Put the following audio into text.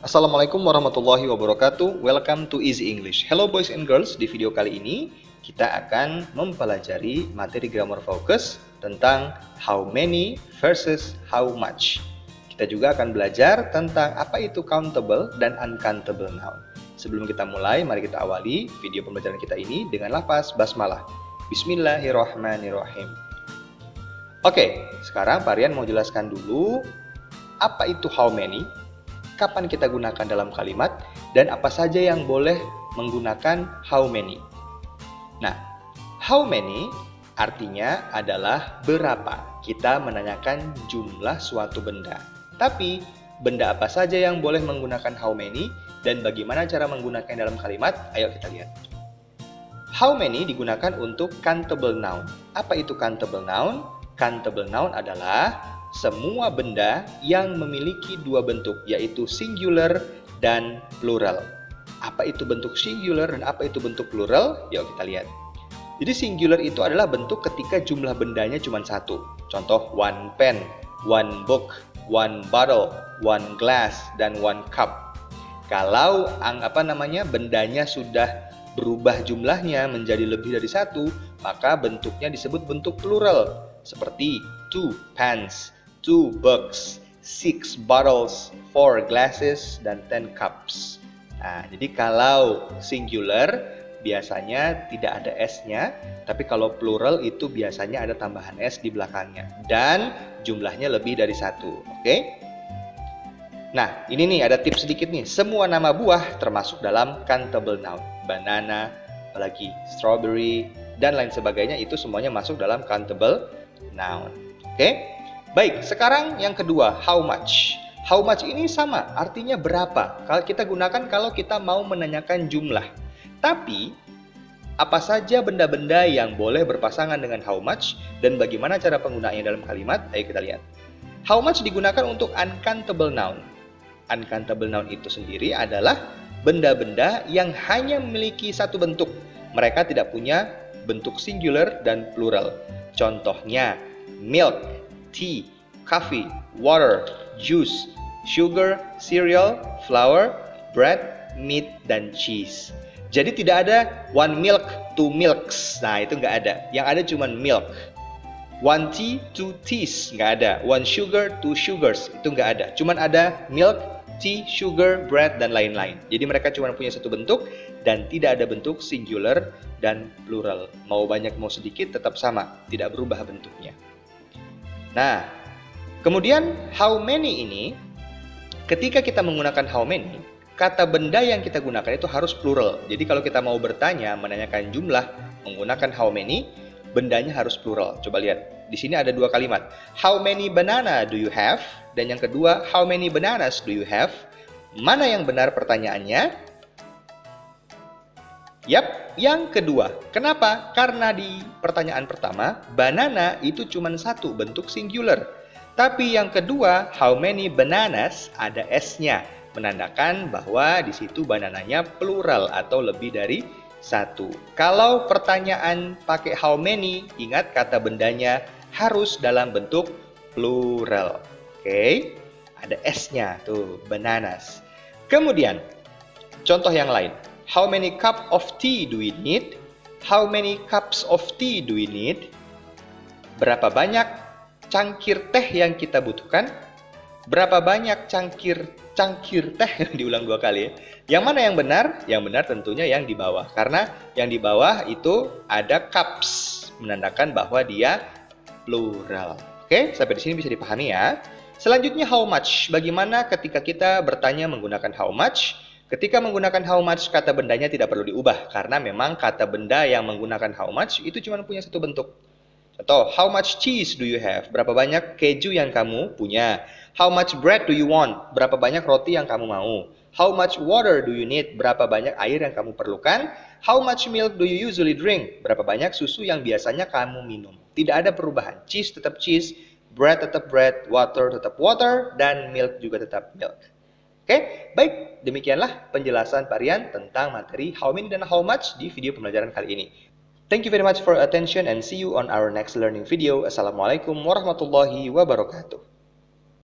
Assalamualaikum warahmatullahi wabarakatuh. Welcome to Easy English. Hello boys and girls. Di video kali ini kita akan mempelajari materi grammar focus tentang how many versus how much. Kita juga akan belajar tentang apa itu countable dan uncountable noun. Sebelum kita mulai, mari kita awali video pembelajaran kita ini dengan lafaz basmalah. Bismillahirrahmanirrahim. Oke, sekarang Pak Rian mau jelaskan dulu apa itu how many, kapan kita gunakan dalam kalimat, dan apa saja yang boleh menggunakan how many. Nah, how many artinya adalah berapa. Kita menanyakan jumlah suatu benda. Tapi, benda apa saja yang boleh menggunakan how many, dan bagaimana cara menggunakannya dalam kalimat? Ayo kita lihat. How many digunakan untuk countable noun. Apa itu countable noun? Countable noun adalah semua benda yang memiliki dua bentuk, yaitu singular dan plural. Apa itu bentuk singular dan apa itu bentuk plural? Yuk kita lihat. Jadi singular itu adalah bentuk ketika jumlah bendanya cuma satu. Contoh one pen, one book, one bottle, one glass, dan one cup. Kalau bendanya sudah berubah jumlahnya menjadi lebih dari satu, maka bentuknya disebut bentuk plural. Seperti 2 pans, 2 books, 6 bottles, 4 glasses, dan 10 cups. Nah, jadi kalau singular biasanya tidak ada S-nya, tapi kalau plural itu biasanya ada tambahan S di belakangnya. Dan jumlahnya lebih dari satu. Oke? Nah, ini nih ada tips sedikit nih. Semua nama buah termasuk dalam countable noun. Banana, apalagi strawberry, dan lain sebagainya itu semuanya masuk dalam countable noun. Oke? Baik, sekarang yang kedua, how much. How much ini sama, artinya berapa. Kalau kita gunakan kalau kita mau menanyakan jumlah. Tapi, apa saja benda-benda yang boleh berpasangan dengan how much dan bagaimana cara penggunaannya dalam kalimat? Ayo kita lihat. How much digunakan untuk uncountable noun. Uncountable noun itu sendiri adalah benda-benda yang hanya memiliki satu bentuk. Mereka tidak punya bentuk singular dan plural. Contohnya, milk, tea, coffee, water, juice, sugar, cereal, flour, bread, meat, dan cheese. Jadi tidak ada one milk, two milks. Nah, itu nggak ada. Yang ada cuma milk. One tea, two teas. Nggak ada. One sugar, two sugars. Itu nggak ada. Cuman ada milk, tea, sugar, bread, dan lain-lain. Jadi mereka cuma punya satu bentuk dan tidak ada bentuk singular dan plural. Mau banyak mau sedikit tetap sama, tidak berubah bentuknya. Nah, kemudian how many ini, ketika kita menggunakan how many, kata benda yang kita gunakan itu harus plural. Jadi kalau kita mau bertanya, menanyakan jumlah, menggunakan how many, bendanya harus plural. Coba lihat, di sini ada dua kalimat. How many banana do you have? Dan yang kedua, how many bananas do you have? Mana yang benar pertanyaannya? Yap, yang kedua. Kenapa? Karena di pertanyaan pertama, banana itu cuma satu, bentuk singular. Tapi yang kedua, how many bananas, ada S-nya. Menandakan bahwa di situ banananya plural atau lebih dari satu. Kalau pertanyaan pakai how many, ingat kata bendanya harus dalam bentuk plural. Oke, ada S-nya tuh, bananas. Kemudian, contoh yang lain. How many cup of tea do we need? How many cups of tea do we need? Berapa banyak cangkir teh yang kita butuhkan? Berapa banyak cangkir teh? Diulang dua kali ya. Yang mana yang benar? Yang benar tentunya yang di bawah. Karena yang di bawah itu ada cups, menandakan bahwa dia plural. Oke, sampai di sini bisa dipahami ya. Selanjutnya how much. Bagaimana ketika kita bertanya menggunakan how much? Ketika menggunakan how much, kata bendanya tidak perlu diubah. Karena memang kata benda yang menggunakan how much itu cuma punya satu bentuk. Contoh, how much cheese do you have? Berapa banyak keju yang kamu punya? How much bread do you want? Berapa banyak roti yang kamu mau? How much water do you need? Berapa banyak air yang kamu perlukan? How much milk do you usually drink? Berapa banyak susu yang biasanya kamu minum? Tidak ada perubahan. Cheese tetap cheese, bread tetap bread, water tetap water, dan milk juga tetap milk. Oke, baik. Demikianlah penjelasan Pak Rian tentang materi how many dan how much di video pembelajaran kali ini. Thank you very much for attention and see you on our next learning video. Assalamualaikum warahmatullahi wabarakatuh.